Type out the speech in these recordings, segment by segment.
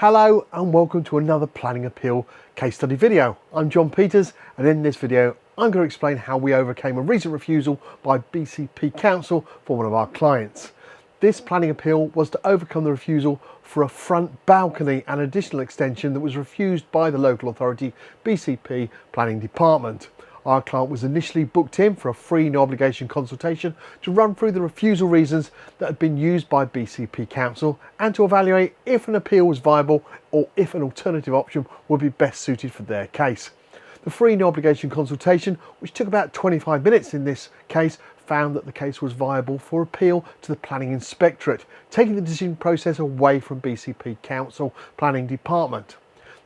Hello and welcome to another planning appeal case study video. I'm John Peters, and in this video I'm going to explain how we overcame a recent refusal by BCP Council for one of our clients. This planning appeal was to overcome the refusal for a front balcony and additional extension that was refused by the local authority BCP Planning Department. Our client was initially booked in for a free no obligation consultation to run through the refusal reasons that had been used by BCP Council and to evaluate if an appeal was viable or if an alternative option would be best suited for their case. The free no obligation consultation, which took about 25 minutes in this case, found that the case was viable for appeal to the Planning Inspectorate, taking the decision process away from BCP Council Planning Department.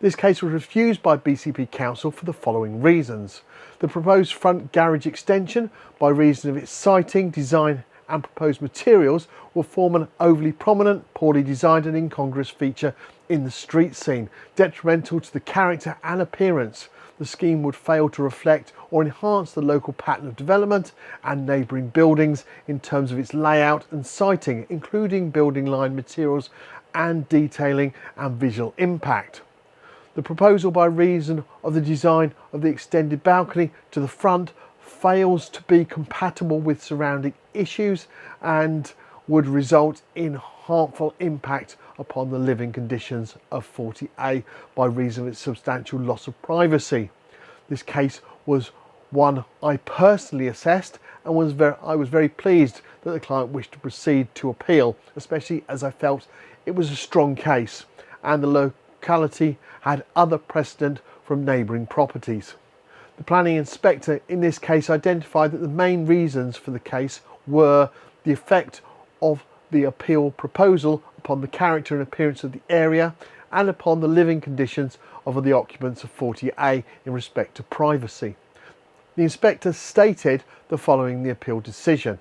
This case was refused by BCP Council for the following reasons. The proposed front garage extension, by reason of its siting, design and proposed materials, will form an overly prominent, poorly designed and incongruous feature in the street scene, detrimental to the character and appearance. The scheme would fail to reflect or enhance the local pattern of development and neighbouring buildings in terms of its layout and siting, including building line materials and detailing and visual impact. The proposal, by reason of the design of the extended balcony to the front, fails to be compatible with surrounding issues and would result in harmful impact upon the living conditions of 40A by reason of its substantial loss of privacy. This case was one I personally assessed and I was very pleased that the client wished to proceed to appeal, especially as I felt it was a strong case and the locality had other precedent from neighbouring properties. The planning inspector in this case identified that the main reasons for the case were the effect of the appeal proposal upon the character and appearance of the area and upon the living conditions of the occupants of 40A in respect to privacy. The inspector stated the following the appeal decision.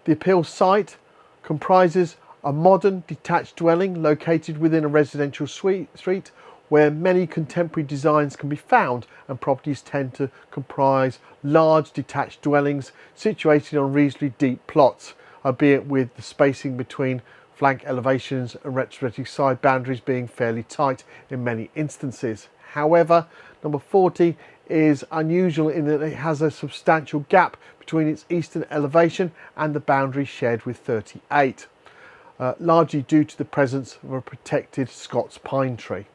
The appeal site comprises a modern detached dwelling located within a residential street where many contemporary designs can be found, and properties tend to comprise large detached dwellings situated on reasonably deep plots, albeit with the spacing between flank elevations and respective side boundaries being fairly tight in many instances. However, number 40 is unusual in that it has a substantial gap between its eastern elevation and the boundary shared with 38, largely due to the presence of a protected Scots pine tree.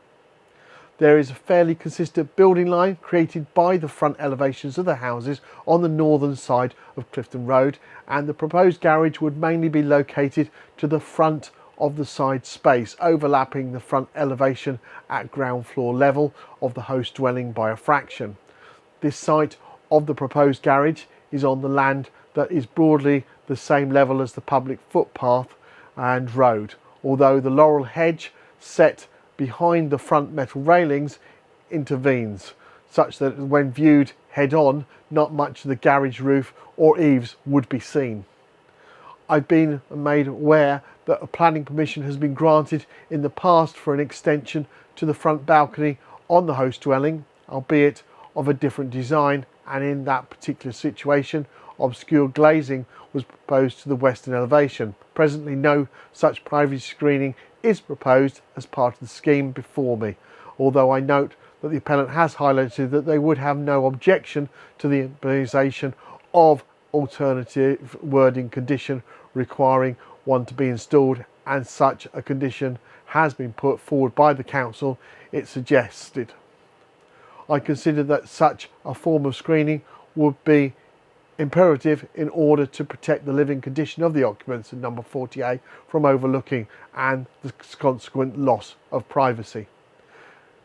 There is a fairly consistent building line created by the front elevations of the houses on the northern side of Clifton Road, and the proposed garage would mainly be located to the front of the side space, overlapping the front elevation at ground floor level of the host dwelling by a fraction. This site of the proposed garage is on the land that is broadly the same level as the public footpath and road, although the laurel hedge set behind the front metal railings intervenes, such that when viewed head-on, not much of the garage roof or eaves would be seen. I've been made aware that a planning permission has been granted in the past for an extension to the front balcony on the host dwelling, albeit of a different design, and in that particular situation obscure glazing was proposed to the western elevation. Presently no such privacy screening is proposed as part of the scheme before me, although I note that the appellant has highlighted that they would have no objection to the imposition of alternative wording condition requiring one to be installed, and such a condition has been put forward by the council. It suggested. I consider that such a form of screening would be imperative in order to protect the living condition of the occupants in number 40A from overlooking and the consequent loss of privacy.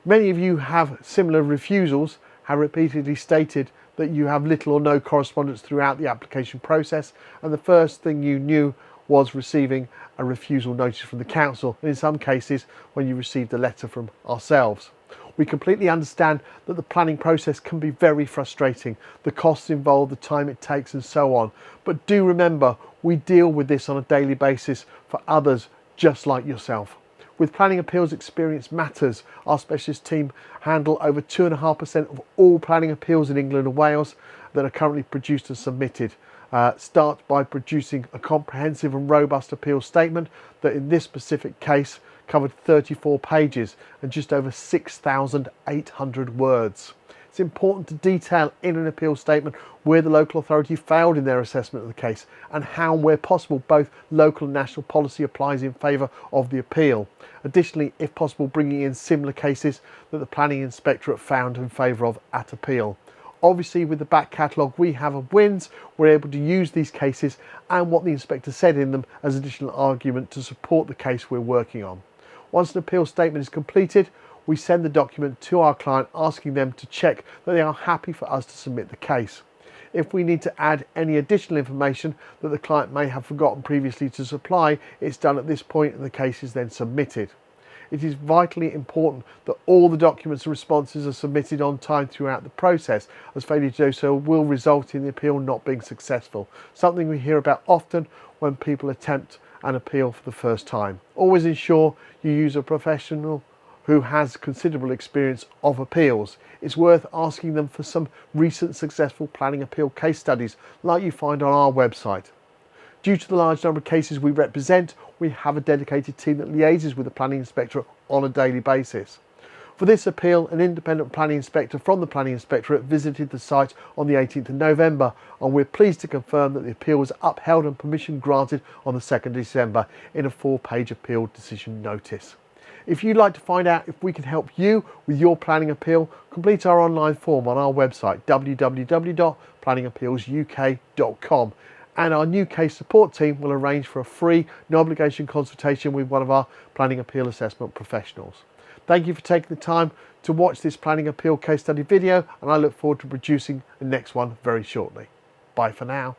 Many of you have similar refusals, have repeatedly stated that you have little or no correspondence throughout the application process, and the first thing you knew was receiving a refusal notice from the council, and in some cases when you received a letter from ourselves. We completely understand that the planning process can be very frustrating, the costs involved, the time it takes and so on. But do remember, we deal with this on a daily basis for others just like yourself. With planning appeals, experience matters. Our specialist team handle over 2.5% of all planning appeals in England and Wales that are currently produced and submitted. Start by producing a comprehensive and robust appeal statement that in this specific case covered 34 pages and just over 6,800 words. It's important to detail in an appeal statement where the local authority failed in their assessment of the case and how, where possible, both local and national policy applies in favour of the appeal. Additionally, if possible, bringing in similar cases that the Planning Inspectorate found in favour of at appeal. Obviously, with the back catalogue we have of wins, we're able to use these cases and what the inspector said in them as additional argument to support the case we're working on. Once an appeal statement is completed, we send the document to our client asking them to check that they are happy for us to submit the case. If we need to add any additional information that the client may have forgotten previously to supply, it's done at this point and the case is then submitted. It is vitally important that all the documents and responses are submitted on time throughout the process, as failure to do so will result in the appeal not being successful, something we hear about often when people attempt an appeal for the first time. Always ensure you use a professional who has considerable experience of appeals. It's worth asking them for some recent successful planning appeal case studies like you find on our website. Due to the large number of cases we represent, we have a dedicated team that liaises with the Planning Inspectorate on a daily basis. For this appeal, an independent planning inspector from the Planning Inspectorate visited the site on the 18th of November, and we're pleased to confirm that the appeal was upheld and permission granted on the 2nd of December in a 4-page appeal decision notice. If you'd like to find out if we can help you with your planning appeal, complete our online form on our website www.planningappealsuk.com, and our new case support team will arrange for a free, no obligation consultation with one of our planning appeal assessment professionals. Thank you for taking the time to watch this planning appeal case study video, and I look forward to producing the next one very shortly. Bye for now.